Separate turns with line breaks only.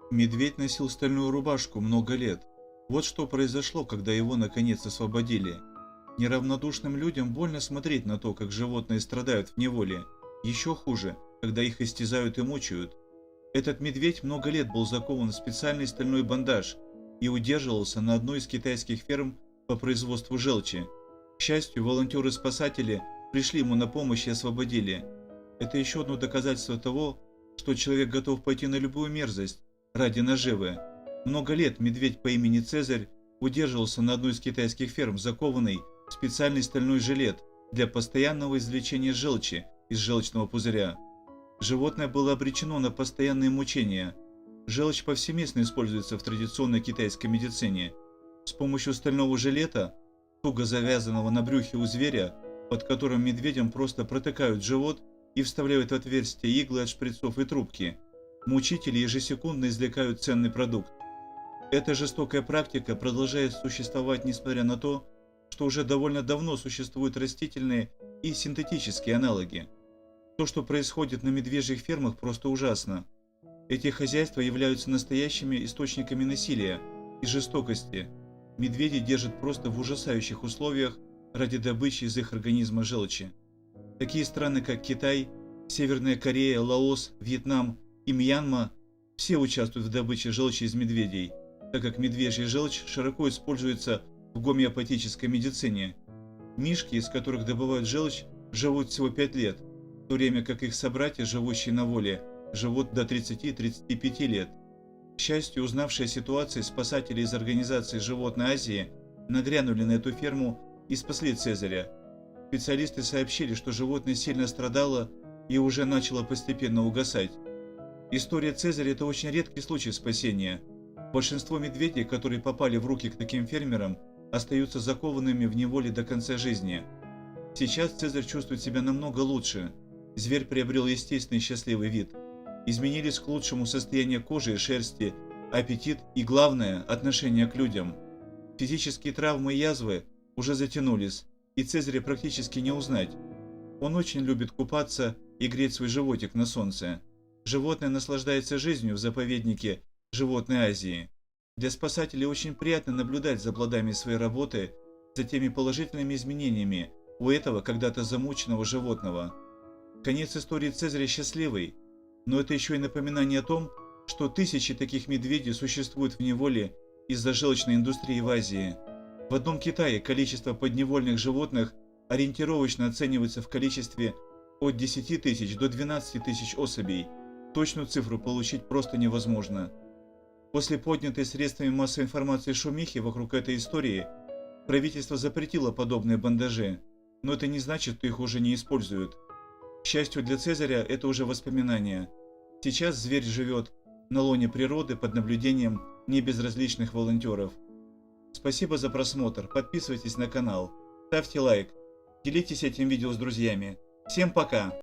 Медведь носил стальную рубашку много лет. Вот что произошло, когда его наконец освободили. Неравнодушным людям больно смотреть на то, как животные страдают в неволе. Еще хуже, когда их истязают и мучают. Этот медведь много лет был закован в специальный стальной бандаж и удерживался на одной из китайских ферм по производству желчи. К счастью, волонтеры-спасатели пришли ему на помощь и освободили. Это еще одно доказательство того, что человек готов пойти на любую мерзость ради наживы. Много лет медведь по имени Цезарь удерживался на одной из китайских ферм, закованный в специальный стальной жилет для постоянного извлечения желчи из желчного пузыря. Животное было обречено на постоянные мучения. Желчь повсеместно используется в традиционной китайской медицине. С помощью стального жилета, туго завязанного на брюхе у зверя, под которым медведям просто протыкают живот и вставляют в отверстие иглы от шприцов и трубки, мучители ежесекундно извлекают ценный продукт. Эта жестокая практика продолжает существовать, несмотря на то, что уже довольно давно существуют растительные и синтетические аналоги. То, что происходит на медвежьих фермах, просто ужасно. Эти хозяйства являются настоящими источниками насилия и жестокости. Медведи держат просто в ужасающих условиях ради добычи из их организма желчи. Такие страны, как Китай, Северная Корея, Лаос, Вьетнам и Мьянма все участвуют в добыче желчи из медведей, так как медвежья желчь широко используется в гомеопатической медицине. Мишки, из которых добывают желчь, живут всего 5 лет, в то время как их собратья, живущие на воле, живут до 30-35 лет. К счастью, узнавшие о ситуации, спасатели из организации «Животной Азии» нагрянули на эту ферму и спасли Цезаря. Специалисты сообщили, что животное сильно страдало и уже начало постепенно угасать. История Цезаря – это очень редкий случай спасения. Большинство медведей, которые попали в руки к таким фермерам, остаются закованными в неволе до конца жизни. Сейчас Цезарь чувствует себя намного лучше. Зверь приобрел естественный счастливый вид. Изменились к лучшему состояние кожи и шерсти, аппетит и, главное, отношение к людям. Физические травмы и язвы уже затянулись, и Цезаря практически не узнать. Он очень любит купаться и греть свой животик на солнце. Животное наслаждается жизнью в заповеднике Животной Азии. Для спасателей очень приятно наблюдать за плодами своей работы, за теми положительными изменениями у этого когда-то замученного животного. Конец истории Цезаря счастливый, но это еще и напоминание о том, что тысячи таких медведей существуют в неволе из-за желчной индустрии в Азии. В одном Китае количество подневольных животных ориентировочно оценивается в количестве от 10 тысяч до 12 тысяч особей. Точную цифру получить просто невозможно. После поднятой средствами массовой информации шумихи вокруг этой истории, правительство запретило подобные бандажи, но это не значит, что их уже не используют. К счастью для Цезаря, это уже воспоминания. Сейчас зверь живет на лоне природы под наблюдением небезразличных волонтеров. Спасибо за просмотр, подписывайтесь на канал, ставьте лайк, делитесь этим видео с друзьями. Всем пока!